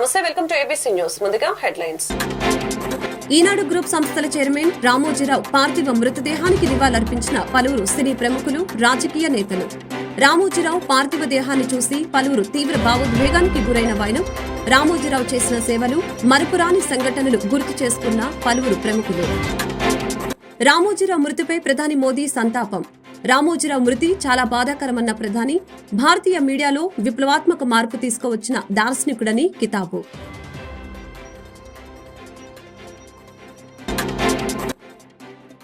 నమస్తే, welcome to ABC news. ముందుగా headlines. ఈనాడు group సంస్థల చైర్మన్ రామోజీరావు పార్థివ మృతదేహానికి నివాళులర్పించిన పలువురు సినీ ప్రముఖులు, రాజకీయ నేతలు. రామోజీరావు పార్థివ దేహాన్ని చూసి పలువురు తీవ్ర భావోద్వేగానికి గురైన వైనం. రామోజీరావు చేసిన సేవలు, మరపురాని సంఘటనలు గుర్తు చేసుకున్న పలువురు ప్రముఖులు. రామోజీరావు మృతిపై ప్రధాని మోదీ సంతాపం. రామోజీరావు మృతి చాలా బాధాకరమన్న ప్రధాని, భారతీయ మీడియాలో విప్లవాత్మక మార్పు తీసుకువచ్చిన దార్శనికుడని కితాబు.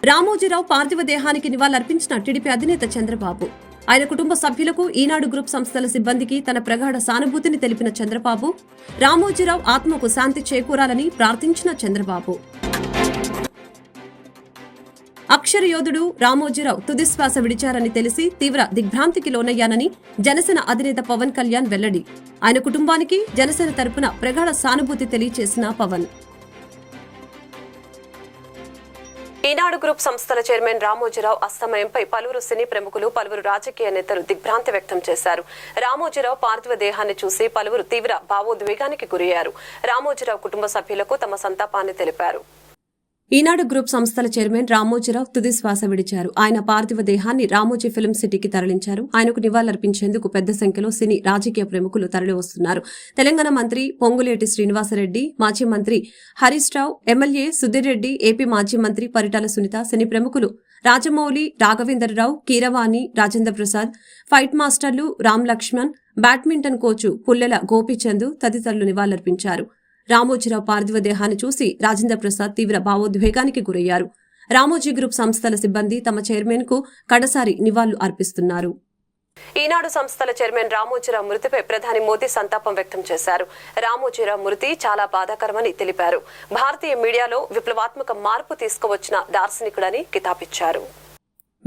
రామోజీరావు పార్థివ దేహానికి నివాళులర్పించిన టీడీపీ అధినేత చంద్రబాబు. ఆయన కుటుంబ సభ్యులకు, ఈనాడు గ్రూప్ సంస్థల సిబ్బందికి తన ప్రగాఢ సానుభూతిని తెలిపిన చంద్రబాబు, రామోజీరావు ఆత్మకు శాంతి చేకూరాలని ప్రార్థించిన చంద్రబాబు. అక్షర యోధుడు రామోజీరావు తుదిశ్వాస విడిచారని తెలిసి తీవ్ర దిగ్భ్రాంతికి లోనయ్యానని జనసేన అధినేత పవన్ కళ్యాణ్ వెల్లడి. ఆయన కుటుంబానికి జనసేన తరపున ప్రగాఢ సానుభూతి తెలియజేసిన పవన్. ఈనాడు గ్రూప్ సంస్థల చైర్మన్ రామోజీరావు అస్తమయంపై పలువురు సినీ ప్రముఖులు, పలువురు రాజకీయ నేతలు దిగ్భ్రాంతి వ్యక్తం చేశారు. రామోజీరావు పార్థివ దేహాన్ని చూసి పలువురు తీవ్ర భావోద్వేగానికి గురయ్యారు. రామోజీరావు కుటుంబ సభ్యులకు తమ సంతాపాన్ని తెలిపారు. ఈనాడు గ్రూప్ సంస్థల చైర్మన్ రామోజీరావు తుది శ్వాస విడిచారు. ఆయన పార్థివ దేహాన్ని రామోజీ ఫిల్మ్ సిటీకి తరలించారు. ఆయనకు నివాళులర్పించేందుకు పెద్ద సంఖ్యలో సినీ, రాజకీయ ప్రముఖులు తరలివస్తున్నారు. తెలంగాణ మంత్రి పొంగులేటి శ్రీనివాసరెడ్డి, మాజీ మంత్రి హరీష్ రావు, ఎమ్మెల్యే సుధీర్ రెడ్డి, ఏపీ మాజీ మంత్రి పరిటాల సునీత, సినీ ప్రముఖులు రాజమౌళి, రాఘవేంద్రరావు, కీరవాణి, రాజేంద్ర ప్రసాద్, ఫైట్ మాస్టర్లు రామ్ లక్ష్మణ్, బ్యాడ్మింటన్ కోచు పుల్లెల గోపీచంద్ తదితరులు నివాళులర్పించారు. రామోజీరావు పార్థివ దేహాన్ని చూసి రాజేంద్ర ప్రసాద్ తీవ్ర భావోద్వేగానికి గురయ్యారు. రామోజీ గ్రూప్ సంస్థల సిబ్బంది తమ చైర్మన్ కు కడసారి నివాళులు అర్పిస్తున్నారు. ఈనాడు సంస్థల చైర్మన్ రామోజీరావు మృతిపై ప్రధాని మోదీ సంతాపం వ్యక్తం చేశారు. రామోజీరావు మృతి చాలా బాధాకరమని తెలిపారు. భారతీయ మీడియాలో విప్లవాత్మక మార్పు తీసుకువచ్చిన దార్శనికుడని కితాబిచ్చారు.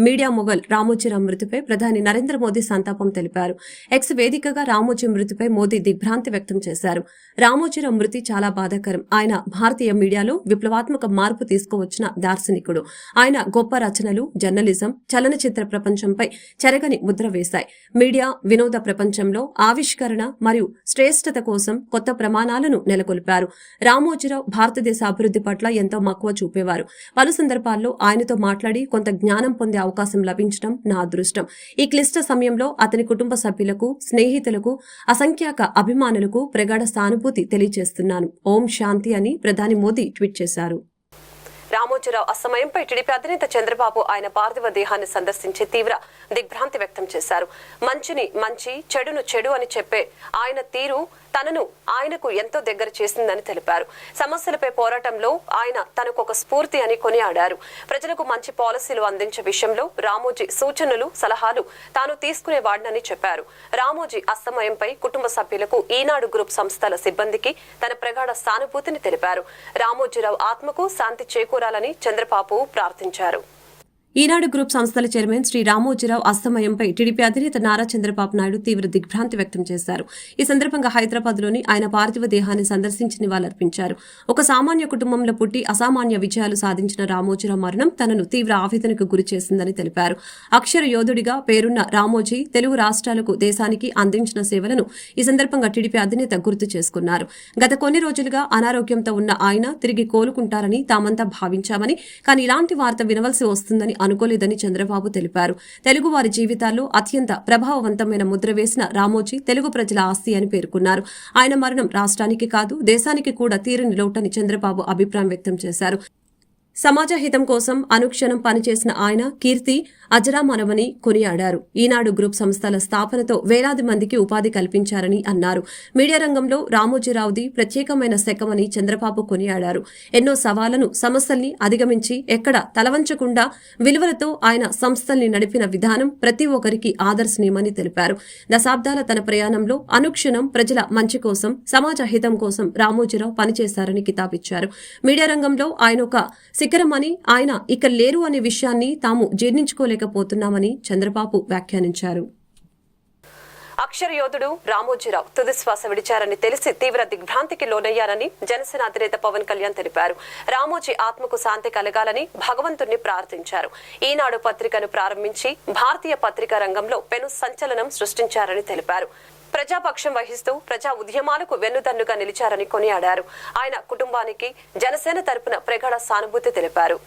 మీడియా మొగల్ రామోజీరావు మృతిపై ప్రధాని నరేంద్ర మోదీ సంతాపం తెలిపారు. ఎక్స్ వేదికగా రామోజీ మృతిపై మోదీ దిగ్భ్రాంతి వ్యక్తం చేశారు. రామోజీరావు మృతి చాలా బాధాకరం. ఆయన భారతీయ మీడియాలో విప్లవాత్మక మార్పు తీసుకువచ్చిన దార్శనికుడు. ఆయన గొప్ప రచనలు, జర్నలిజం, చలనచిత్ర ప్రపంచంపై చెరగని ముద్ర వేశాయి. మీడియా, వినోద ప్రపంచంలో ఆవిష్కరణ మరియు శ్రేష్టత కోసం కొత్త ప్రమాణాలను నెలకొల్పారు. రామోజీరావు భారతదేశ అభివృద్ధి పట్ల ఎంతో మక్కువ చూపేవారు. పలు సందర్భాల్లో ఆయనతో మాట్లాడి కొంత జ్ఞానం పొందే అవకాశం లభించడం నా అదృష్టం. ఈ క్లిష్ట సమయంలో అతని కుటుంబ సభ్యులకు, స్నేహితులకు, అసంఖ్యాక అభిమానులకు ప్రగాఢ సానుభూతి తెలియజేస్తున్నాను. ఓం శాంతి అని ప్రధాని మోదీ ట్వీట్ చేశారు. రామోజీరావు అసమయంపై టీడీపీ అధినేత చంద్రబాబు ఆయన పార్థివ దేహాన్ని సందర్శించి తీవ్ర దిగ్భ్రాంతి వ్యక్తం చేశారు. మంచిని మంచి, చెడును చెడు అని చెప్పే ఆయన తీరు తనను ఆయనకు ఎంతో దగ్గర చేసిందని తెలిపారు. సమస్యలపై పోరాటంలో ఆయన తనకు ఒక స్ఫూర్తి అని కొనియాడారు. ప్రజలకు మంచి పాలసీలు అందించే విషయంలో రామోజీ సూచనలు, సలహాలు తాను తీసుకునేవాడినని చెప్పారు. రామోజీ అస్తమయంపై కుటుంబ సభ్యులకు, ఈనాడు గ్రూప్ సంస్థల సిబ్బందికి తన ప్రగాఢ సానుభూతిని తెలిపారు. రామోజీరావు ఆత్మకు శాంతి చేకూరాలని చంద్రబాబు ప్రార్థించారు. ఈనాడు గ్రూప్ సంస్థల చైర్మన్ శ్రీ రామోజీరావు అస్తమయంపై టీడీపీ అధినేత నారా చంద్రబాబు నాయుడు తీవ్ర దిగ్భ్రాంతి వ్యక్తం చేశారు. ఈ సందర్భంగా హైదరాబాద్లోని ఆయన పార్థివ దేహాన్ని సందర్శించి నివాళులర్పించారు. ఒక సామాన్య కుటుంబంలో పుట్టి అసామాన్య విజయాలు సాధించిన రామోజీరావు మరణం తనను తీవ్ర ఆవేదనకు గురి చేసిందని తెలిపారు. అక్షర యోధుడిగా పేరున్న రామోజీ తెలుగు రాష్ట్రాలకు, దేశానికి అందించిన సేవలను ఈ సందర్భంగా టీడీపీ అధినేత గుర్తు చేసుకున్నారు. గత కొన్ని రోజులుగా అనారోగ్యంతో ఉన్న ఆయన తిరిగి కోలుకుంటారని తామంతా భావించామని, కానీ ఇలాంటి వార్త వినవలసి వస్తుందని అనుకోలేదని చంద్రబాబు తెలిపారు. తెలుగు వారి జీవితాల్లో అత్యంత ప్రభావవంతమైన ముద్ర వేసిన రామోజీ తెలుగు ప్రజల ఆస్తి అని పేర్కొన్నారు. ఆయన మరణం రాష్ట్రానికి కాదు, దేశానికి కూడా తీరని లోటని చంద్రబాబు అభిప్రాయం వ్యక్తం చేశారు. సమాజ హితం కోసం అనుక్షణం పనిచేసిన ఆయన కీర్తి అజరామరమని కొనియాడారు. ఈనాడు గ్రూప్ సంస్థల స్థాపనతో వేలాది మందికి ఉపాధి కల్పించారని అన్నారు. మీడియా రంగంలో రామోజీరావుది ప్రత్యేకమైన శకమని చంద్రబాబు కొనియాడారు. ఎన్నో సవాళ్లను, సమస్యల్ని అధిగమించి ఎక్కడ తలవంచకుండా విలువలతో ఆయన సంస్థల్ని నడిపిన విధానం ప్రతి ఒక్కరికి ఆదర్శనీయమని తెలిపారు. దశాబ్దాల తన ప్రయాణంలో అనుక్షణం ప్రజల మంచి కోసం, సమాజ హితం కోసం రామోజీరావు పనిచేశారని కితాబిచ్చారు. మీడియా రంగంలో ఆయన ఒక శిఖరమని, ఆయన ఇక లేరు అనే విషయాన్ని తాము జీర్ణించుకోలేకపోతున్నామని చంద్రబాబు వ్యాఖ్యానించారు. అక్షర యోధుడు రామోజీరావు తుదిశ్వాస విడిచారని తెలిసి తీవ్ర దిగ్భ్రాంతికి లోనయ్యారని జనసేన అధినేత పవన్ కళ్యాణ్ తెలిపారు. రామోజీ ఆత్మకు శాంతి కలగాలని భగవంతుణ్ణి ప్రార్థించారు. ఈనాడు పత్రికను ప్రారంభించి భారతీయ పత్రికా రంగంలో పెను సంచలనం సృష్టించారని తెలిపారు. ప్రజాపక్షం వహిస్తూ ప్రజా ఉద్యమాలకు వెన్నుదన్నుగా నిలిచారని కొనియాడారు. ఆయన కుటుంబానికి జనసేన తరపున ప్రగాఢ సానుభూతి తెలిపారు.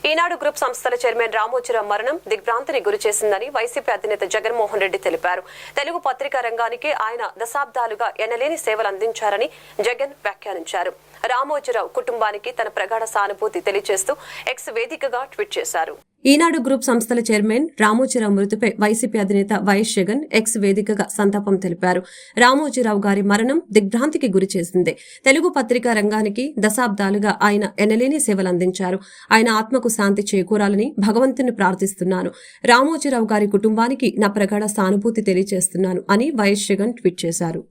ఈనాడు గ్రూప్ సంస్థల చైర్మన్ రామోజీరావు మరణం దిగ్భ్రాంతిని గురిచేసిందని వైసీపీ అధినేత జగన్మోహన్ రెడ్డి తెలిపారు. తెలుగు పత్రికా రంగానికి ఆయన దశాబ్దాలుగా ఎనలేని సేవలు అందించారని జగన్ వ్యాఖ్యానించారు. రామోజీరావు కుటుంబానికి తన ప్రగాఢ సానుభూతి తెలియజేస్తూ ఎక్స్ వేదికగా ట్వీట్ చేశారు. ఈనాడు గ్రూప్ సంస్థల చైర్మన్ రామోజీరావు మృతిపై వైసీపీ అధినేత వైఎస్ జగన్ ఎక్స్ వేదికగా సంతాపం తెలిపారు. రామోజీరావు గారి మరణం దిగ్భ్రాంతికి గురి చేసింది. తెలుగు పత్రికా రంగానికి దశాబ్దాలుగా ఆయన ఎనలేని సేవలు అందించారు. ఆయన ఆత్మకు శాంతి చేకూరాలని భగవంతుని ప్రార్థిస్తున్నాను. రామోజీరావు గారి కుటుంబానికి నా ప్రగాఢ సానుభూతి తెలియజేస్తున్నాను అని వైఎస్ జగన్ ట్వీట్ చేశారు.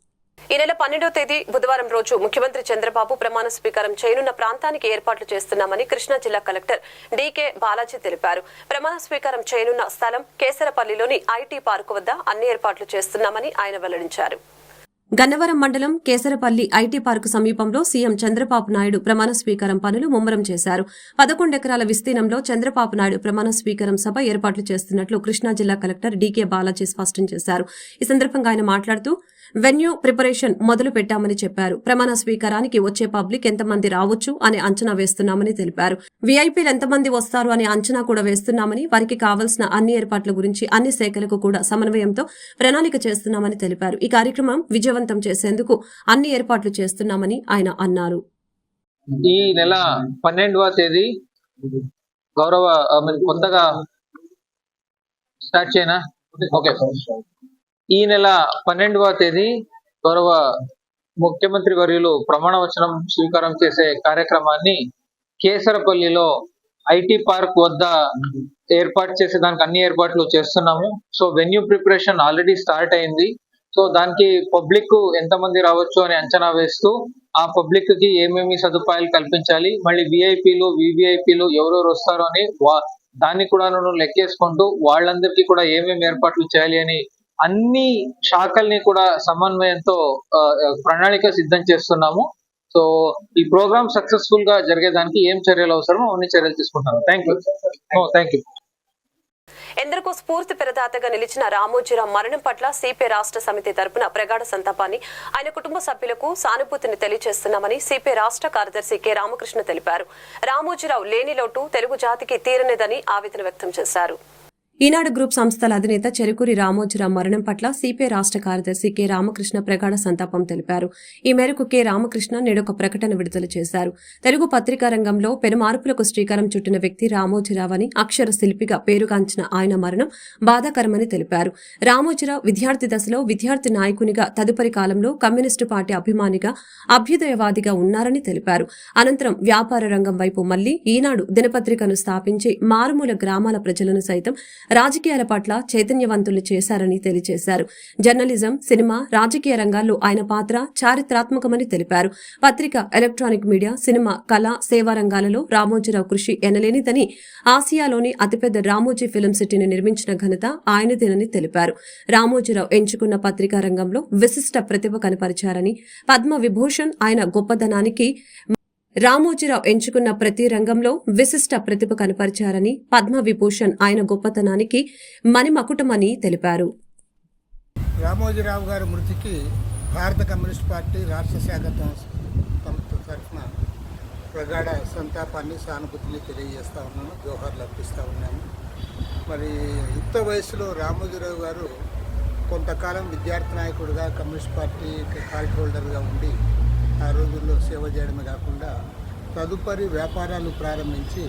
ఈ నెల 12వ తేదీ బుధవారం రోజు ముఖ్యమంత్రి చంద్రబాబు ప్రమాణ స్వీకారం చేయనున్న ప్రాంతానికి ఏర్పాట్లు చేస్తున్నామని కృష్ణా జిల్లా కలెక్టర్ డీకే బాలాజీ తెలిపారు. ప్రమాణ స్వీకారం చేయనున్న స్థలం కేసరపల్లిలోని ఐటీ పార్కు వద్ద అన్ని ఏర్పాట్లు చేస్తున్నామని ఆయన వెల్లడించారు. గన్నవరం మండలం కేసరపల్లి ఐటీ పార్కు సమీపంలో సీఎం చంద్రబాబు నాయుడు ప్రమాణ స్వీకారం పనులు ముమ్మరం చేశారు. 11 ఎకరాల విస్తీర్ణంలో చంద్రబాబు నాయుడు ప్రమాణ స్వీకారం సభ ఏర్పాట్లు చేస్తున్నట్లు కృష్ణా జిల్లా కలెక్టర్ డీకే బాలాజీ స్పష్టం చేశారు. ఈ సందర్భంగా ఆయన మాట్లాడుతూ వెన్యూ ప్రిపరేషన్ మొదలు పెట్టామని చెప్పారు. ప్రమాణ స్వీకారానికి వచ్చే పబ్లిక్ ఎంతమంది రావచ్చు అని అంచనా వేస్తున్నామని తెలిపారు. వీఐపీలు ఎంతమంది వస్తారు అనే అంచనా కూడా వేస్తున్నామని, వారికి కావాల్సిన అన్ని ఏర్పాట్ల గురించి అన్ని శాఖలకు కూడా సమన్వయంతో ప్రణాళిక చేస్తున్నామని తెలిపారు. ఈ కార్యక్రమం విజయవంతం చేసేందుకు అన్ని ఏర్పాట్లు చేస్తున్నామని ఆయన అన్నారు. ఈ నెల 12వ తేదీ కొత్తగా స్టార్ట్ చేయనా? ఓకే. ఈ నెల 12వ తేదీ గౌరవ ముఖ్యమంత్రి వర్యులు ప్రమాణ వచనం స్వీకారం చేసే కార్యక్రమాన్ని కేసరపల్లిలో ఐటీ పార్క్ వద్ద ఏర్పాటు చేసేదానికి అన్ని ఏర్పాట్లు చేస్తున్నాము. So venue preparation already start అయింది. సో దానికి పబ్లిక్ ఎంతమంది రావచ్చు అని అంచనా వేస్తూ ఆ పబ్లిక్ కి ఏమేమి సదుపాయాలు కల్పించాలి, మళ్ళీ విఐపీలు వివిఐపీలు ఎవరెవరు వస్తారో అని దాన్ని కూడా లెక్కేసుకుంటూ వాళ్ళందరికీ కూడా ఏమేమి ఏర్పాట్లు చేయాలి అని అన్ని శాఖల్ని కూడా సమన్వయంతో ప్రణాళిక సిద్ధం చేస్తున్నాము. సో ఈ ప్రోగ్రామ్ సక్సెస్ఫుల్ గా జరిగేదానికి ఏం చర్యలు అవసరమో అన్ని చర్యలు తీసుకుంటాము. Thank you. ఎందరికో స్ఫూర్తి ప్రదాతగా నిలిచిన రామోజీరావు మరణం పట్ల సిపిఐ రాష్ట్ర సమితి తరపున ప్రగాఢ సంతాపాన్ని, ఆయన కుటుంబ సభ్యులకు సానుభూతిని తెలియజేస్తున్నామని సిపిఐ రాష్ట్ర కార్యదర్శి కె రామకృష్ణ తెలిపారు. రామోజీరావు లేని లోటు తెలుగు జాతికి తీరనిదని ఆవేదన వ్యక్తం చేశారు. ఈనాడు గ్రూప్ సంస్థల అధినేత చెరుకూరి రామోజీరావు మరణం పట్ల సిపిఐ రాష్ట్ర కార్యదర్శి కె రామకృష్ణ ప్రగాఢ సంతాపం తెలిపారు. ఈ మేరకు కె రామకృష్ణ నేడొక ప్రకటన విడుదల చేశారు. తెలుగు పత్రికా రంగంలో పెను మార్పులకు శ్రీకారం చుట్టిన వ్యక్తి రామోజీరావు అని, అక్షర శిల్పిగా పేరుగాంచిన ఆయన మరణం బాధాకరమని తెలిపారు. రామోజీరావు విద్యార్థి దశలో విద్యార్థి నాయకునిగా, తదుపరి కాలంలో కమ్యూనిస్టు పార్టీ అభిమానిగా, అభ్యుదయవాదిగా ఉన్నారని తెలిపారు. అనంతరం వ్యాపార రంగం వైపు మళ్లీ ఈనాడు దినపత్రికను స్థాపించి మారుమూల గ్రామాల ప్రజలను సైతం రాజకీయాల పట్ల చైతన్యవంతులు చేశారని తెలియజేశారు. జర్నలిజం, సినిమా, రాజకీయ రంగాల్లో ఆయన పాత్ర చారిత్రాత్మకమని తెలిపారు. పత్రిక, ఎలక్ట్రానిక్ మీడియా, సినిమా, కళ, సేవా రంగాలలో రామోజీరావు కృషి ఎనలేనిదని, ఆసియాలోని అతిపెద్ద రామోజీ ఫిల్మ్ సిటీని నిర్మించిన ఘనత ఆయనదేనని తెలిపారు. రామోజీరావు ఎంచుకున్న పత్రికా రంగంలో విశిష్ట ప్రతిభ కనపరిచారని, పద్మ విభూషణ్ ఆయన గొప్పదనానికి, రామోజీరావు ఎంచుకున్న ప్రతి రంగంలో విశిష్ట ప్రతిభ కనపరిచారని, పద్మవిభూషణ్ ఆయన గొప్పతనానికి మణిమకుటమని తెలిపారు. రామోజీరావు గారి మృతికి భారత కమ్యూనిస్ట్ పార్టీ రాష్ట్ర శాఖ తరఫున ప్రగాఢ సంతాపాన్ని, సానుభూతిని తెలియజేస్తా ఉన్నాను, జోహార్లు అర్పిస్తూ ఉన్నాను. మరి యుక్త వయసులో రామోజీరావు గారు కొంతకాలం విద్యార్థి నాయకుడిగా, కమ్యూనిస్ట్ పార్టీ కార్డ్ హోల్డర్గా ఉండి ఆ రోజుల్లో సేవ చేయడమే కాకుండా తదుపరి వ్యాపారాలు ప్రారంభించి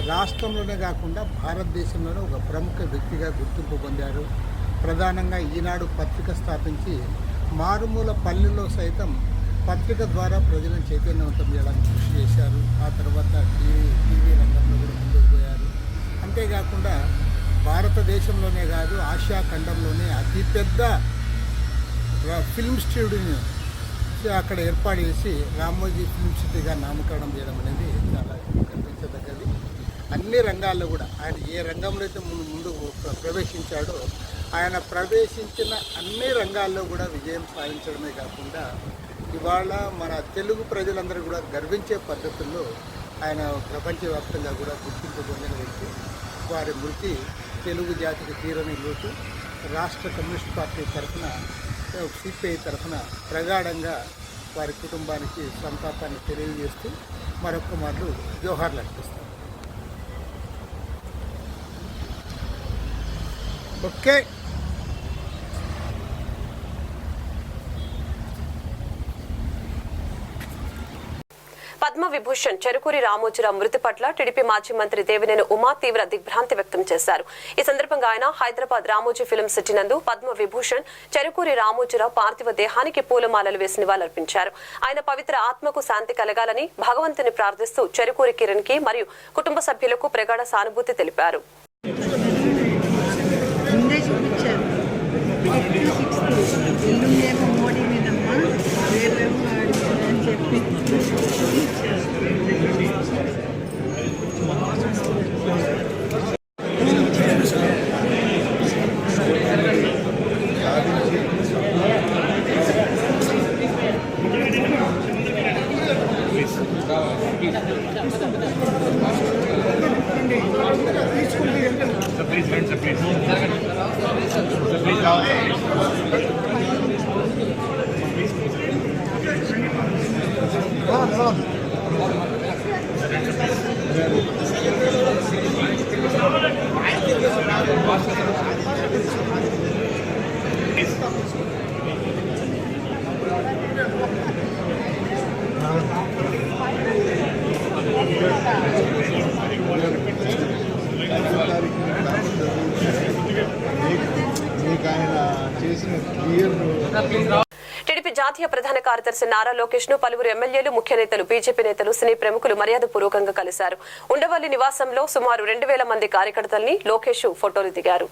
రాష్ట్రంలోనే కాకుండా భారతదేశంలోనే ఒక ప్రముఖ వ్యక్తిగా గుర్తింపు పొందారు. ప్రధానంగా ఈనాడు పత్రిక స్థాపించి మారుమూల పల్లెల్లో సైతం పత్రిక ద్వారా ప్రజలను చైతన్యవంతం చేయడానికి కృషి చేశారు. ఆ తర్వాత టీవీ రంగంలో కూడా ముందుకు పోయారు. అంతేకాకుండా భారతదేశంలోనే కాదు, ఆసియా ఖండంలోనే అతిపెద్ద ఫిల్మ్ స్టూడియోని అక్కడ ఏర్పాటు చేసి రామోజీ ఫిల్మ్ సిటీగా నామకరణం చేయడం అనేది చాలా గర్వించదగ్గది. అన్ని రంగాల్లో కూడా ఆయన ఏ రంగంలో అయితే ముందు ప్రవేశించాడో ఆయన ప్రవేశించిన అన్ని రంగాల్లో కూడా విజయం సాధించడమే కాకుండా ఇవాళ మన తెలుగు ప్రజలందరూ కూడా గర్వించే పద్ధతుల్లో ఆయన ప్రపంచవ్యాప్తంగా కూడా గుర్తింపు పొందిన వ్యక్తి. వారి మృతి తెలుగు జాతికి తీరని లోటు. రాష్ట్ర కమ్యూనిస్ట్ పార్టీ తరఫున సిపిఐ తరఫున ప్రగాఢంగా వారి కుటుంబానికి సంతాపాన్ని తెలియజేస్తూ మరొక మాటలు జోహార్లు అర్పిస్తాం. ఓకే. పద్మ విభూషణ్ చెరుకూరి రామోజీరావు మృతి పట్ల టీడీపీ మాజీ మంత్రి దేవినేని ఉమా తీవ్ర దిగ్భ్రాంతి వ్యక్తం చేశారు. ఈ సందర్భంగా ఆయన హైదరాబాద్ రామోజీ ఫిల్మ్ సిటీ నందు పద్మ విభూషణ్ చెరుకూరి రామోజీరావు పార్థివ దేహానికి పూలమాలలు వేసి నివాళులర్పించారు. ఆయన పవిత్ర ఆత్మకు శాంతి కలగాలని భగవంతుని ప్రార్థిస్తూ చెరుకూరి కిరణ్ కి మరియు కుటుంబ సభ్యులకు ప్రగాఢ సానుభూతి తెలిపారు. టీడీపీ జాతీయ ప్రధాన కార్యదర్శి నారా లోకేష్ ను పలువురు ఎమ్మెల్యేలు, ముఖ్య నేతలు, బీజేపీ నేతలు, సినీ ప్రముఖులు మర్యాద పూర్వకంగా కలిశారు. ఉండవల్లి నివాసంలో సుమారు 2000 మంది కార్యకర్తల్ని లోకేష్ ఫోటోలు దిగారు.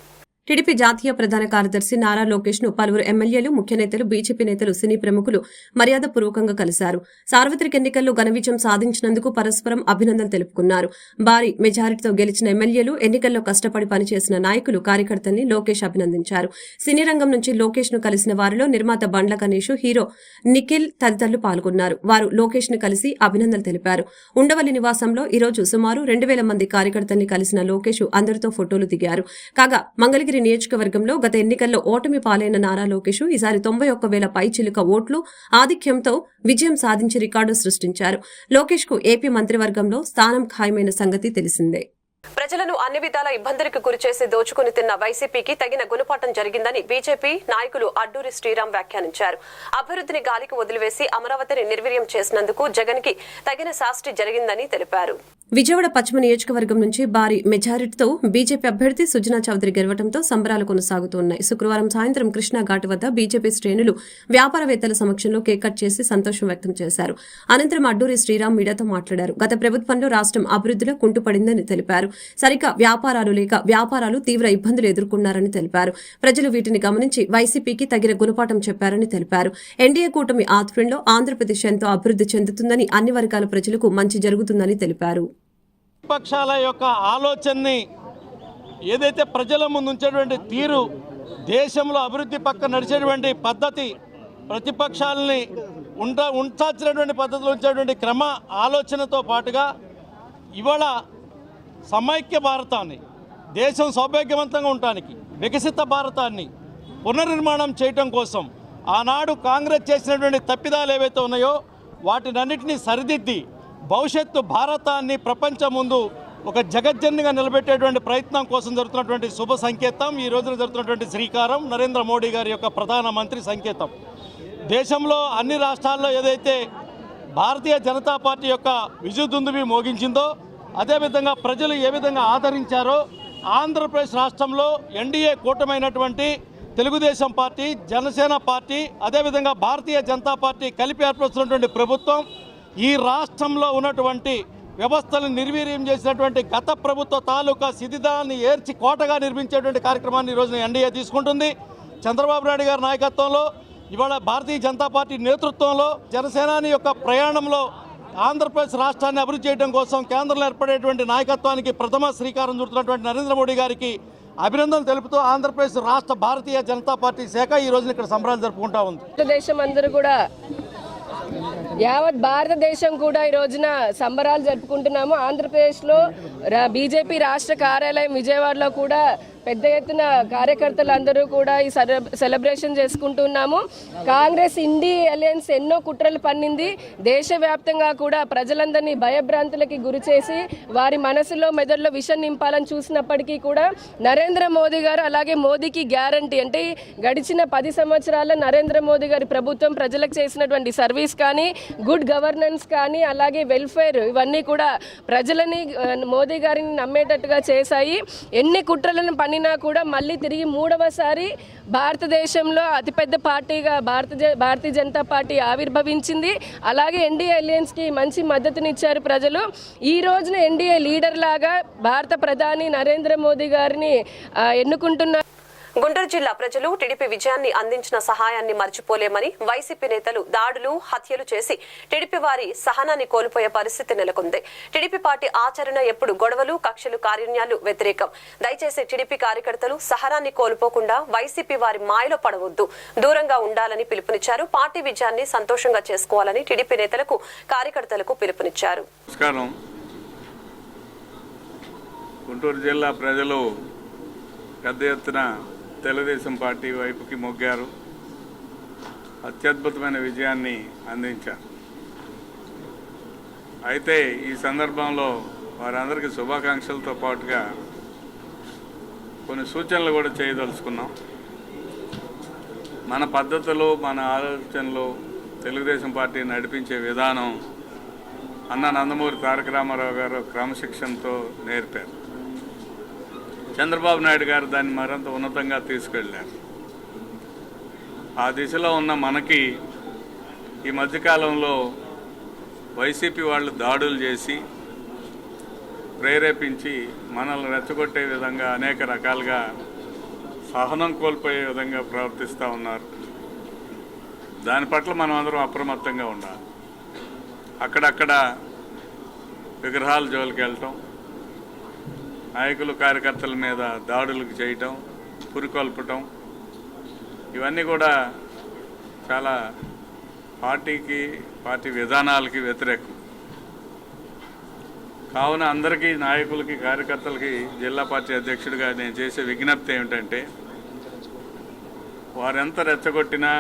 టీడీపీ జాతీయ ప్రధాన కార్యదర్శి నారా లోకేష్ ను పలువురు ఎమ్మెల్యేలు, ముఖ్య నేతలు, బీజేపీ నేతలు, సినీ ప్రముఖులు మర్యాద పూర్వకంగా కలిశారు. సార్వత్రిక ఎన్నికల్లో ఘన విజయం సాధించినందుకు పరస్పరం అభినందనలు తెలుపుకున్నారు. భారీ మెజారిటీతో గెలిచిన ఎమ్మెల్యేలు, ఎన్నికల్లో కష్టపడి పనిచేసిన నాయకులు, కార్యకర్తల్ని లోకేష్ అభినందించారు. సినీ రంగం నుంచి లోకేష్ ను కలిసిన వారిలో నిర్మాత బండ్ల గణేష్, హీరో నిఖిల్ తదితరులు పాల్గొన్నారు. వారు లోకేష్ ను కలిసి అభినందనలు తెలిపారు. ఉండవల్లి నివాసంలో ఈరోజు సుమారు 2000 మంది కార్యకర్తల్ని కలిసిన లోకేష్ అందరితో ఫోటోలు దిగారు. కాగా మంగళగిరి నియోజకవర్గంలో గత ఎన్నికల్లో ఓటమి పాలైన నారా లోకేష్ ఈసారి 91,000 పైచిలుక ఓట్లు ఆధిక్యంతో విజయం సాధించి రికార్డు సృష్టించారు. లోకేష్ కు ఏపీ మంత్రివర్గంలో స్థానం ఖాయమైన సంగతి తెలిసిందే. ప్రజలను అన్ని విధాల ఇబ్బందులకు గురిచేసి దోచుకుని తిన్న వైసీపీకి తగిన గుణపాఠం జరిగిందని బీజేపీ నాయకులు అడ్డూరి శ్రీరామ్ వ్యాఖ్యానించారు. అభివృద్ధిని గాలికి వదిలివేసి అమరావతిని నిర్వీర్యం చేసినందుకు జగన్ కి తగిన శాస్తి జరిగిందని తెలిపారు. విజయవాడ పశ్చిమ నియోజకవర్గం నుంచి భారీ మెజారిటీతో బీజేపీ అభ్యర్థి సుజనా చౌదరి గెలవడంతో సంబరాలు కొనసాగుతున్నాయి. శుక్రవారం సాయంత్రం కృష్ణా ఘాట్ వద్ద బీజేపీ శ్రేణులు వ్యాపారవేత్తల సమక్షంలో కేక్ కట్ చేసి సంతోషం వ్యక్తం చేశారు. అనంతరం అడ్డూరి శ్రీరామ్ మీడియాతో మాట్లాడారు. గత ప్రభుత్వంలో రాష్ట్రం అభివృద్ధిలో కుంటుపడిందని తెలిపారు. సరిగ్గా వ్యాపారాలు లేక వ్యాపారాలు తీవ్ర ఇబ్బందులు ఎదుర్కొన్నారని తెలిపారు. ప్రజలు వీటిని గమనించి వైసీపీకి తగిన గుణపాఠం చెప్పారని తెలిపారు. ఎన్డీఏ కూటమి ఆధ్వర్యంలో ఆంధ్రప్రదేశ్ ఎంతో అభివృద్ధి చెందుతుందని, అన్ని వర్గాల ప్రజలకు మంచి జరుగుతుందని తెలిపారు. విపక్షాల యొక్క ఆలోచనని ఏదైతే ప్రజల ముందు ఉంచేటువంటి తీరు, దేశంలో అభివృద్ధి పక్క నడిచేటువంటి పద్ధతి, ప్రతిపక్షాలని ఉంచాల్సినటువంటి పద్ధతిలో ఉంచేటువంటి క్రమ ఆలోచనతో పాటుగా ఇవాళ సమైక్య భారతాన్ని, దేశం సౌభాగ్యవంతంగా ఉండటానికి, వికసిత భారతాన్ని పునర్నిర్మాణం చేయటం కోసం ఆనాడు కాంగ్రెస్ చేసినటువంటి తప్పిదాలు ఏవైతే ఉన్నాయో వాటినన్నిటినీ సరిదిద్ది భవిష్యత్తు భారతాన్ని ప్రపంచం ముందు ఒక జగజ్జన్నిగా నిలబెట్టేటువంటి ప్రయత్నం కోసం జరుగుతున్నటువంటి శుభ సంకేతం, ఈ రోజున జరుగుతున్నటువంటి శ్రీకారం నరేంద్ర మోడీ గారి యొక్క ప్రధానమంత్రి సంకేతం. దేశంలో అన్ని రాష్ట్రాల్లో ఏదైతే భారతీయ జనతా పార్టీ యొక్క విజయదుందుబి మోగించిందో, అదేవిధంగా ప్రజలు ఏ విధంగా ఆదరించారో, ఆంధ్రప్రదేశ్ రాష్ట్రంలో ఎన్డీఏ కూటమైనటువంటి తెలుగుదేశం పార్టీ, జనసేన పార్టీ, అదేవిధంగా భారతీయ జనతా పార్టీ కలిపి ఏర్పరుస్తున్నటువంటి ప్రభుత్వం ఈ రాష్ట్రంలో ఉన్నటువంటి వ్యవస్థలను నిర్వీర్యం చేసినటువంటి గత ప్రభుత్వ తాలూకా శిథిలాన్ని ఏర్చి కోటగా నిర్మించేటువంటి కార్యక్రమాన్ని ఈరోజు ఎన్డీఏ తీసుకుంటుంది. చంద్రబాబు నాయుడు గారి నాయకత్వంలో, ఇవాళ భారతీయ జనతా పార్టీ నేతృత్వంలో, జనసేనాని యొక్క ప్రయాణంలో ఆంధ్రప్రదేశ్ రాష్ట్రాన్ని అభివృద్ధి చేయడం కోసం కేంద్రంలో ఏర్పడేటువంటి నాయకత్వానికి ప్రథమ శ్రీకారం చుడుతున్నటువంటి నరేంద్ర మోడీ గారికి అభినందనలు తెలుపుతూ ఆంధ్రప్రదేశ్ రాష్ట్ర భారతీయ జనతా పార్టీ శాఖ ఈ రోజున ఇక్కడ సంబరాలు జరుపుకుంటా ఉంది. దేశం అందరూ కూడా, యావత్ భారతదేశం కూడా ఈ రోజున సంబరాలు జరుపుకుంటున్నాము. ఆంధ్రప్రదేశ్లో బీజేపీ రాష్ట్ర కార్యాలయం విజయవాడలో కూడా పెద్ద ఎత్తున కార్యకర్తలు అందరూ కూడా ఈ సెలబ్రేషన్ చేసుకుంటున్నాము. కాంగ్రెస్ ఇండి అలయన్స్ ఎన్నో కుట్రలు పన్నింది. దేశవ్యాప్తంగా కూడా ప్రజలందరినీ భయభ్రాంతులకి గురి చేసి వారి మనసులో మెదడులో విషం నింపాలని చూసినప్పటికీ కూడా నరేంద్ర మోదీ గారు అలాగే మోదీకి గ్యారంటీ అంటే గడిచిన 10 సంవత్సరాల నరేంద్ర మోదీ గారి ప్రభుత్వం ప్రజలకు చేసినటువంటి సర్వీస్ కానీ, గుడ్ గవర్నెన్స్ కానీ, అలాగే వెల్ఫేర్ ఇవన్నీ కూడా ప్రజలని మోదీ గారిని నమ్మేటట్టుగా చేశాయి. ఎన్ని కుట్రలను పన్నినా కూడా మళ్ళీ తిరిగి 3వసారి భారతదేశంలో అతిపెద్ద పార్టీగా భారతీయ జనతా పార్టీ ఆవిర్భవించింది. అలాగే ఎన్డీఏ అలయన్స్కి మంచి మద్దతునిచ్చారు ప్రజలు. ఈ రోజున ఎన్డీఏ లీడర్ లాగా భారత ప్రధాని నరేంద్ర మోదీ గారిని ఎన్నుకుంటున్నారు. గుంటూరు జిల్లా ప్రజలు టీడీపీ విజయాన్ని అందించిన సహాయాన్ని మర్చిపోలేమని వైసీపీ నేతలు దాడులు, హత్యలు చేసి టీడీపీ వారి సహనాన్ని కోల్పోయే పరిస్థితి నెలకొంది. టీడీపీ పార్టీ ఆచరణ ఎప్పుడు గొడవలు, కక్షలు, కార్యన్యాలు వ్యతిరేకం. దయచేసి టీడీపీ కార్యకర్తలు సహనాన్ని కోల్పోకుండా వైసీపీ వారి మాయలో పడవద్దు, దూరంగా ఉండాలని పిలుపునిచ్చారు. పార్టీ విజయాన్ని సంతోషంగా చేసుకోవాలని టీడీపీ నేతలకు, కార్యకర్తలకు పిలుపునిచ్చారు. గుంటూరు జిల్లా ప్రజలు పెద్ద ఎత్తున తెలుగుదేశం పార్టీ వైపుకి మొగ్గారు. అత్యద్భుతమైన విజయాన్ని అందించారు. అయితే ఈ సందర్భంలో వారందరికీ శుభాకాంక్షలతో పాటుగా కొన్ని సూచనలు కూడా చేయదలుచుకున్నాం. మన పద్ధతులు, మన ఆలోచనలు, తెలుగుదేశం పార్టీ నడిపించే విధానం అన్న నందమూరి తారక రామారావు గారు క్రమశిక్షణతో నేర్పారు. చంద్రబాబు నాయుడు గారు దాన్ని మరింత ఉన్నతంగా తీసుకెళ్ళారు. ఆ దిశలో ఉన్న మనకి ఈ మధ్యకాలంలో వైసీపీ వాళ్ళు దాడులు చేసి ప్రేరేపించి మనల్ని రెచ్చగొట్టే విధంగా అనేక రకాలుగా సహనం కోల్పోయే విధంగా ప్రవర్తిస్తూ ఉన్నారు. దాని పట్ల మనం అందరం అప్రమత్తంగా ఉండాలి. అక్కడక్కడ విగ్రహాల జోలికి వెళ్ళటం, నాయకులు కార్యకర్తల మీద దాడులకు చేయటం, పురికొల్పటం, ఇవన్నీ కూడా చాలా పార్టీ విధానాలకి వ్యతిరేకం. కావున అందరికీ, నాయకులకి, కార్యకర్తలకి జిల్లా పార్టీ అధ్యక్షుడిగా నేను చేసే విజ్ఞప్తి ఏమిటంటే, వారెంత రెచ్చగొట్టినా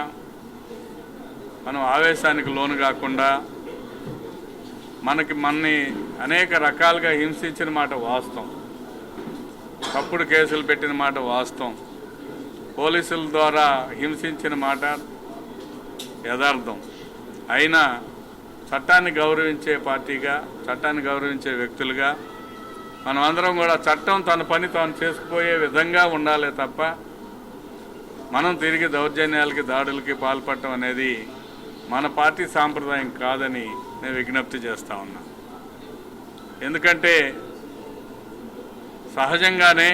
మనం ఆవేశానికి లోను కాకుండా మనని అనేక రకాలుగా హింసించిన మాట వాస్తవం, తప్పుడు కేసులు పెట్టిన మాట వాస్తవం, పోలీసుల ద్వారా హింసించిన మాట యథార్థం. అయినా చట్టాన్ని గౌరవించే పార్టీగా, చట్టాన్ని గౌరవించే వ్యక్తులుగా మనం అందరం కూడా చట్టం తన పని తాను చేసుకుపోయే విధంగా ఉండాలే తప్ప మనం తిరిగి దౌర్జన్యాలకి, దాడులకి పాల్పడటం అనేది మన పార్టీ సాంప్రదాయం కాదని నేను విజ్ఞప్తి చేస్తా ఉన్నా. ఎందుకంటే సహజంగానే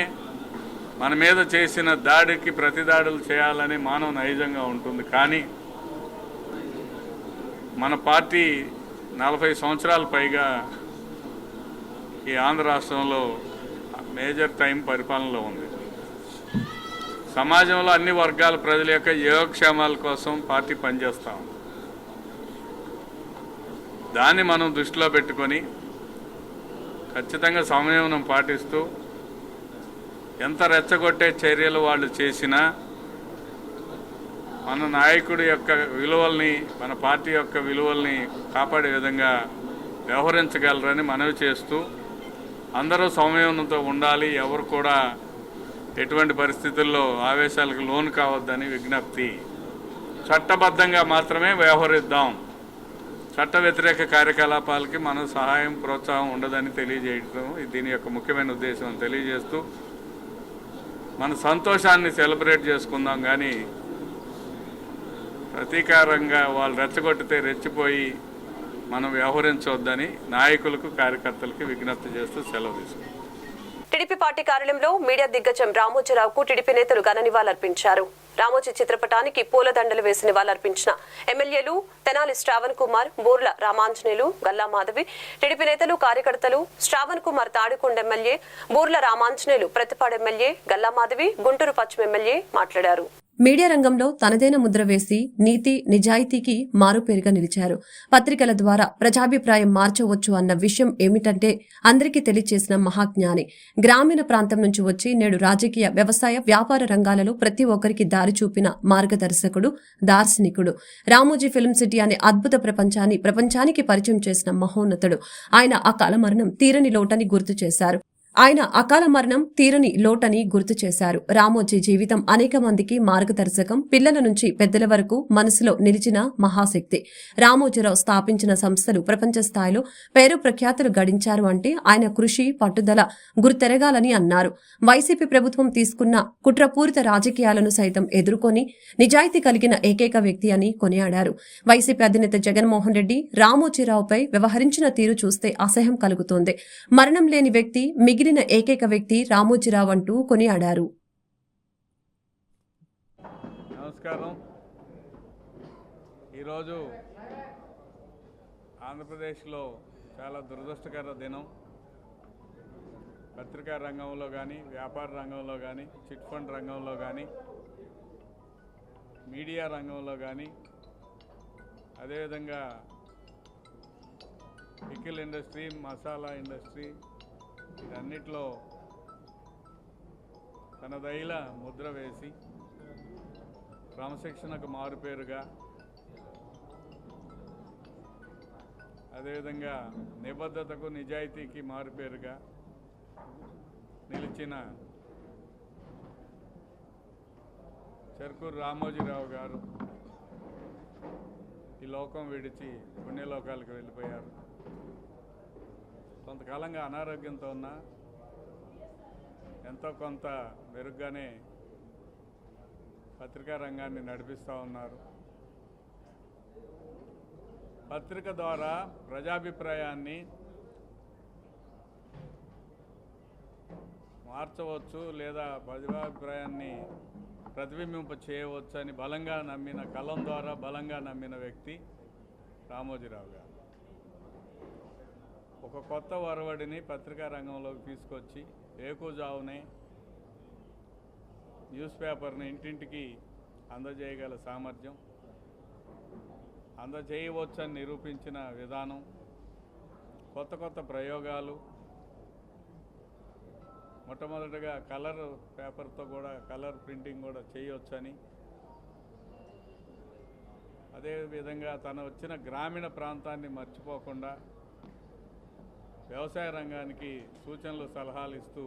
మన మీద చేసిన దాడికి ప్రతిదాడులు చేయాలని మానవ నైజంగా ఉంటుంది. కానీ మన పార్టీ 40 సంవత్సరాల పైగా ఈ ఆంధ్ర రాష్ట్రంలో మేజర్ టైం పరిపాలనలో ఉంది. సమాజంలో అన్ని వర్గాల ప్రజల యొక్క యోగక్షేమాల కోసం పార్టీ పనిచేస్తూ ఉంది. దాన్ని మనం దృష్టిలో పెట్టుకొని ఖచ్చితంగా సంయమనం పాటిస్తూ ఎంత రెచ్చగొట్టే చర్యలు వాళ్ళు చేసినా మన నాయకుడి యొక్క విలువల్ని, మన పార్టీ యొక్క విలువల్ని కాపాడే విధంగా వ్యవహరించగలరని మనవి చేస్తూ అందరూ సంయమనంతో ఉండాలి. ఎవరు కూడా ఎటువంటి పరిస్థితుల్లో ఆవేశాలకు లోను కావద్దని విజ్ఞప్తి. చట్టబద్ధంగా మాత్రమే వ్యవహరిద్దాం. చట్ట వ్యతిరేక కార్యకలాపాలకి మన సహాయం, ప్రోత్సాహం ఉండదని తెలియజేయడం దీని యొక్క ముఖ్యమైన ఉద్దేశం తెలియజేస్తూ మన సంతోషాన్ని సెలబ్రేట్ చేసుకుందాం. కానీ ప్రతీకారంగా వాళ్ళు రెచ్చగొట్టితే రెచ్చిపోయి మనం వ్యవహరించవద్దని నాయకులకు, కార్యకర్తలకు విజ్ఞప్తి చేస్తూ సెలవు తీసుకుంటాం. టీడీపీ పార్టీ కార్యాలయంలో మీడియా దిగ్గజం రామోజీరావుకు టీడీపీ నేతలు ఘన నివాళులర్పించారు. రామోజీ చిత్రపటానికి పూలదండలు వేసి నివాళులర్పించిన ఎమ్మెల్యేలు తెనాలి శ్రావణ్ కుమార్, బూర్ల రామాంజనేయులు, గల్లా మాధవి, టీడీపీ నేతలు, కార్యకర్తలు. శ్రావణ్ కుమార్ తాడికొండ ఎమ్మెల్యే, బూర్ల రామాంజనేయులు ప్రతిపాడు ఎమ్మెల్యే, గల్లా మాధవి గుంటూరు పశ్చిమ ఎమ్మెల్యే మాట్లాడారు. మీడియా రంగంలో తనదైన ముద్ర వేసి నీతి నిజాయితీకి మారుపేరుగా నిలిచారు. పత్రికల ద్వారా ప్రజాభిప్రాయం మార్చవచ్చు అన్న విషయం ఏమిటంటే అందరికీ తెలియచేసిన మహాజ్ఞాని. గ్రామీణ ప్రాంతం నుంచి వచ్చి నేడు రాజకీయ, వ్యవసాయ, వ్యాపార రంగాలలో ప్రతి ఒక్కరికి దారి చూపిన మార్గదర్శకుడు, దార్శనికుడు. రామోజీ ఫిల్మ్ సిటీ అనే అద్భుత ప్రపంచానికి పరిచయం చేసిన మహోన్నతుడు. ఆయన అకాల మరణం తీరని లోటని గుర్తు చేశారు. రామోజీ జీవితం అనేక మందికి మార్గదర్శకం. పిల్లల నుంచి పెద్దల వరకు మనసులో నిలిచిన మహాశక్తి. రామోజీరావు స్థాపించిన సంస్థలు ప్రపంచ స్థాయిలో పేరు ప్రఖ్యాతులు గడించారు అంటే ఆయన కృషి, పట్టుదల గుర్తెరగాలని అన్నారు. వైసీపీ ప్రభుత్వం తీసుకున్న కుట్రపూరిత రాజకీయాలను సైతం ఎదుర్కొని నిజాయితీ కలిగిన ఏకైక వ్యక్తి అని కొనియాడారు. వైసీపీ అధినేత జగన్మోహన్ రెడ్డి రామోజీరావుపై వ్యవహరించిన తీరు చూస్తే అసహ్యం కలుగుతోంది. మరణం లేని వ్యక్తి, మిగిలిన ఏకైక వ్యక్తి రామోజీరావు అంటూ కొనియాడారు. నమస్కారం. ఈరోజు ఆంధ్రప్రదేశ్లో చాలా దురదృష్టకర దినం. పత్రికా రంగంలో కానీ, వ్యాపార రంగంలో కానీ, చిట్ ఫండ్ రంగంలో కానీ, మీడియా రంగంలో కానీ, అదేవిధంగా పికిల్ ఇండస్ట్రీ, మసాలా ఇండస్ట్రీ, వీటన్నిటిలో తనదైన ముద్ర వేసి క్రమశిక్షణకు మారుపేరుగా, అదేవిధంగా నిబద్ధతకు, నిజాయితీకి మారుపేరుగా నిలిచిన చెరుకూరు రామోజీరావు గారు ఈ లోకం విడిచి పుణ్యలోకాలకు వెళ్ళిపోయారు. కొంతకాలంగా అనారోగ్యంతో ఉన్న ఎంతో కొంత మెరుగ్గానే పత్రికా రంగాన్ని నడిపిస్తూ ఉన్నారు. పత్రిక ద్వారా ప్రజాభిప్రాయాన్ని మార్చవచ్చు లేదా ప్రజాభిప్రాయాన్ని ప్రతిబింబింప చేయవచ్చు అని బలంగా నమ్మిన, కలం ద్వారా బలంగా నమ్మిన వ్యక్తి రామోజీరావు గారు. ఒక కొత్త ఒరవడిని పత్రికా రంగంలోకి తీసుకొచ్చి ఏకోజావునే న్యూస్ పేపర్ని ఇంటింటికి అందజేయగల సామర్థ్యం, అందజేయవచ్చని నిరూపించిన విధానం, కొత్త కొత్త ప్రయోగాలు, మొట్టమొదటిగా కలర్ పేపర్తో కూడా కలర్ ప్రింటింగ్ కూడా చేయవచ్చని, అదేవిధంగా తను వచ్చిన గ్రామీణ ప్రాంతాన్ని మర్చిపోకుండా వ్యవసాయ రంగానికి సూచనలు, సలహాలు ఇస్తూ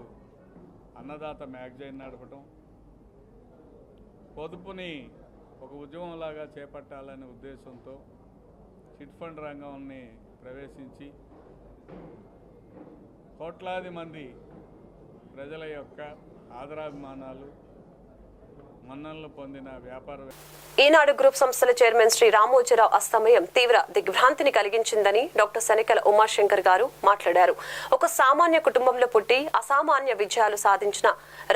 అన్నదాత మ్యాగజైన్ నడపడం, పొదుపుని ఒక ఉద్యమంలాగా చేపట్టాలనే ఉద్దేశంతో చిట్ ఫండ్ రంగాన్ని ప్రవేశించి కోట్లాది మంది ప్రజల యొక్క ఆదరాభిమానాలు, మన్ననలు పొందిన వ్యాపార. ఈనాడు గ్రూప్ సంస్థల చైర్మన్ శ్రీ రామోజీరావు అస్తమయం తీవ్ర దిగ్భ్రాంతిని కలిగించిందని డాక్టర్ శనికల ఉమాశంకర్ గారు మాట్లాడారు. ఒక సామాన్య కుటుంబంలో పుట్టి అసామాన్య విజయాలు సాధించిన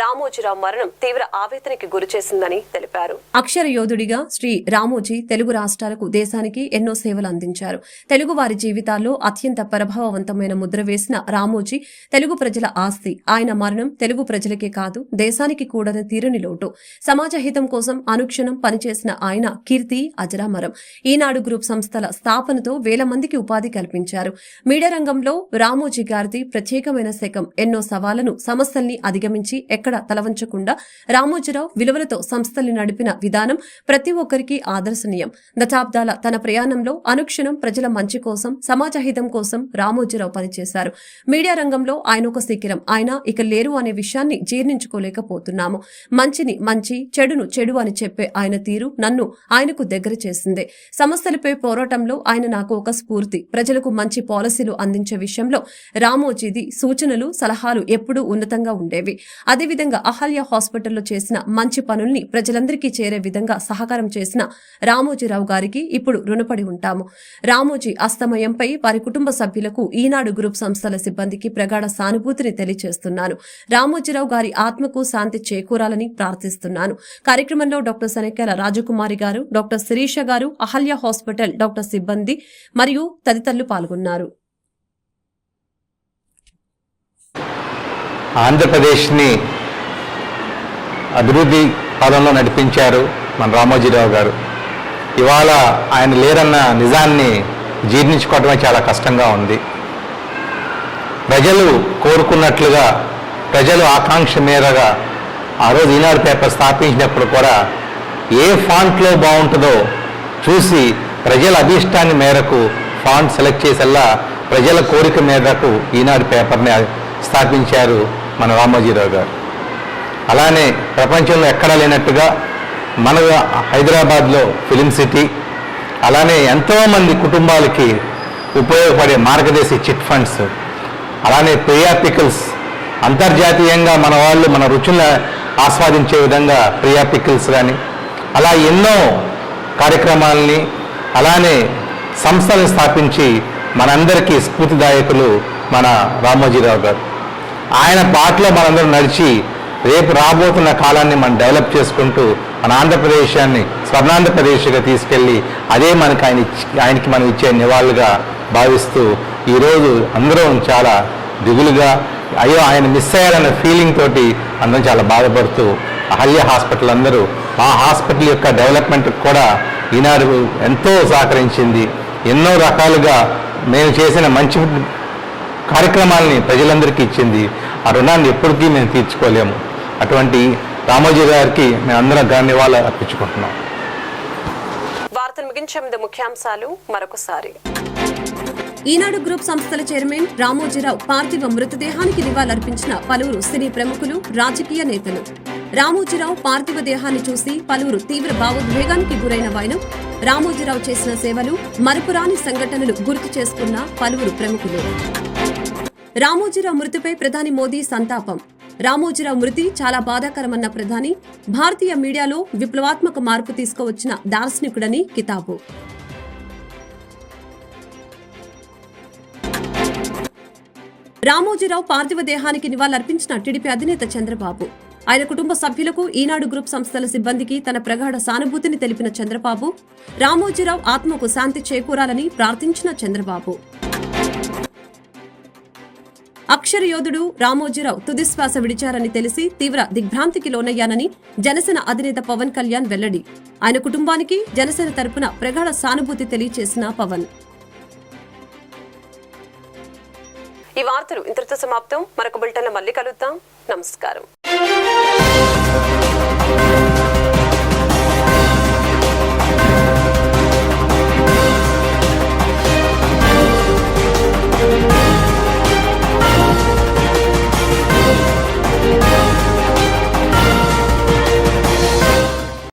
రామోజీరావు మరణం తీవ్ర ఆవేదనకి గురిచేసిందని తెలిపారు. అక్షర యోధుడిగా శ్రీ రామోజీ తెలుగు రాష్ట్రాలకు, దేశానికి ఎన్నో సేవలు అందించారు. తెలుగు వారి జీవితాల్లో అత్యంత ప్రభావవంతమైన ముద్ర వేసిన రామోజీ తెలుగు ప్రజల ఆస్తి. ఆయన మరణం తెలుగు ప్రజలకే కాదు, దేశానికి కూడా తీరని లోటు. సమాజ హితం కోసం అనుక్షణం పనిచేసిన ఆయన కీర్తి అజరామరం. ఈనాడు గ్రూప్ సంస్థల స్థాపనతో వేల మందికి ఉపాధి కల్పించారు. మీడియా రంగంలో రామోజీ గారిది ప్రత్యేకమైన శకం. ఎన్నో సవాళ్లను, సమస్యల్ని అధిగమించి ఎక్కడ తలవంచకుండా రామోజీరావు విలువలతో సంస్థల్ని నడిపిన విధానం ప్రతి ఒక్కరికి ఆదర్శనీయం. దశాబ్దాల తన ప్రయాణంలో అనుక్షణం ప్రజల మంచి కోసం, సమాజ హితం కోసం రామోజీరావు పనిచేశారు. మీడియా రంగంలో ఆయన ఒక శిఖరం. ఆయన ఇక లేరు అనే విషయాన్ని జీర్ణించుకోలేకపోతున్నాము. మంచిని మంచి, చెడును చెడు అని చెప్పే ఆయన తీరు నన్ను ఆయనకు దగ్గర చేసింది. సమస్యలపై పోరాటంలో ఆయన నాకు ఒక స్ఫూర్తి. ప్రజలకు మంచి పాలసీలు అందించే విషయంలో రామోజీది సూచనలు, సలహాలు ఎప్పుడూ ఉన్నతంగా ఉండేవి. అదేవిధంగా అహల్య హాస్పిటల్లో చేసిన మంచి పనుల్ని ప్రజలందరికీ చేరే విధంగా సహకారం చేసిన రామోజీరావు గారికి ఇప్పుడు రుణపడి ఉంటాము. రామోజీ అస్తమయంపై వారి కుటుంబ సభ్యులకు, ఈనాడు గ్రూప్ సంస్థల సిబ్బందికి ప్రగాఢ సానుభూతిని తెలియజేస్తున్నాను. రామోజీరావు గారి ఆత్మకు శాంతి చేకూరాలని ప్రార్థిస్తున్నాను. కార్యక్రమంలో డాక్టర్ శనికల రాజకుమారి గారు, డాక్టర్ శిరీష గారు, అహల్య హాస్పిటల్ డాక్టర్ సిబ్బంది మరియు తదితరులు పాల్గొన్నారు. ఆంధ్రప్రదేశ్ని అభివృద్ధి కాలంలో నడిపించారు మన రామోజీరావు గారు. ఇవాళ ఆయన లేరన్న నిజాన్ని జీర్ణించుకోవడమే చాలా కష్టంగా ఉంది. ప్రజలు కోరుకున్నట్లుగా, ప్రజలు ఆకాంక్ష మేరగా ఆ రోజు ఈనాడు పేపర్ స్థాపించినప్పుడు కూడా ఏ ఫాంట్లో బాగుంటుందో చూసి ప్రజల అభీష్టాన్ని మేరకు ఫాంట్ సెలెక్ట్ చేసేలా ప్రజల కోరిక మేరకు ఈనాడు పేపర్ని స్థాపించారు మన రామోజీరావు గారు. అలానే ప్రపంచంలో ఎక్కడా లేనట్టుగా మన హైదరాబాద్లో ఫిలిం సిటీ, అలానే ఎంతోమంది కుటుంబాలకి ఉపయోగపడే మార్గదర్శి చిట్ ఫండ్స్, అలానే ప్రియా పికిల్స్, అంతర్జాతీయంగా మన వాళ్ళు మన రుచులను ఆస్వాదించే విధంగా ప్రియా పికిల్స్ కానీ, అలా ఎన్నో కార్యక్రమాలని అలానే సంస్థలను స్థాపించి మనందరికీ స్ఫూర్తిదాయకులు మన రామోజీరావు గారు. ఆయన బాటలో మనందరం నడిచి రేపు రాబోతున్న కాలాన్ని మనం డెవలప్ చేసుకుంటూ మన ఆంధ్రప్రదేశాన్ని స్వర్ణాంధ్రప్రదేశ్గా తీసుకెళ్ళి అదే మనకి ఆయనకి మనం ఇచ్చే నివాళులుగా భావిస్తూ ఈరోజు అందరం చాలా దిగులుగా, అయ్యో ఆయన మిస్ అయ్యారన్న ఫీలింగ్ తోటి అందరం చాలా బాధపడుతూ అహల్య హాస్పిటల్ అందరూ ఆ హాస్పిటల్ యొక్క డెవలప్మెంట్ కూడా ఈనాడు ఎంతో సహకరించింది. ఎన్నో రకాలుగా మేము చేసిన మంచి కార్యక్రమాలని ప్రజలందరికీ ఇచ్చింది. ఆ రుణాన్ని ఎప్పటికీ మేము తీర్చుకోలేము. అటువంటి రామోజీ గారికి మేము అందరం ధన్యవాదాలు అర్పించుకుంటున్నాం. వార్తలు ముగించే ముందు ముఖ్యాంశాలు మరొకసారి. ఈనాడు గ్రూప్ సంస్థల చైర్మన్ రామోజీరావు పార్థివ మృతదేహానికి నివాళులర్పించిన పలువురు సినీ ప్రముఖులు, రాజకీయ నేతలు. రామోజీరావు పార్థివ దేహాన్ని చూసి పలువురు తీవ్ర భావోద్వేగానికి గురైన వైనం, రామోజీరావు చేసిన సేవలు, మరపురాని సంఘటనలు గుర్తు చేసుకున్న పలువురు ప్రముఖులు. రామోజీరావు మృతిపై ప్రధాని మోదీ సంతాపం. రామోజీరావు మృతి చాలా బాధాకరమన్న ప్రధాని, భారతీయ మీడియాలో విప్లవాత్మక మార్పు తీసుకువచ్చిన దార్శనికుడని కితాబు. రామోజీరావు పార్థివ దేహానికి నివాళులర్పించిన టీడీపీ అధినేత చంద్రబాబు. ఆయన కుటుంబ సభ్యులకు, ఈనాడు గ్రూప్ సంస్థల సిబ్బందికి తన ప్రగాఢ సానుభూతిని తెలిపిన చంద్రబాబు, రామోజీరావు ఆత్మకు శాంతి చేకూరాలని ప్రార్థించిన చంద్రబాబు. అక్షర యోధుడు రామోజీరావు తుదిశ్వాస విడిచారని తెలిసి తీవ్ర దిగ్భ్రాంతికి లోనయ్యానని జనసేన అధినేత పవన్ కళ్యాణ్ వెల్లడి. ఆయన కుటుంబానికి జనసేన తరపున ప్రగాఢ సానుభూతి తెలియజేసిన పవన్. ఈ వార్తలు ఇంతటితో సమాప్తం. మరొక బులెటిన్లో మళ్ళీ కలుద్దాం. నమస్కారం.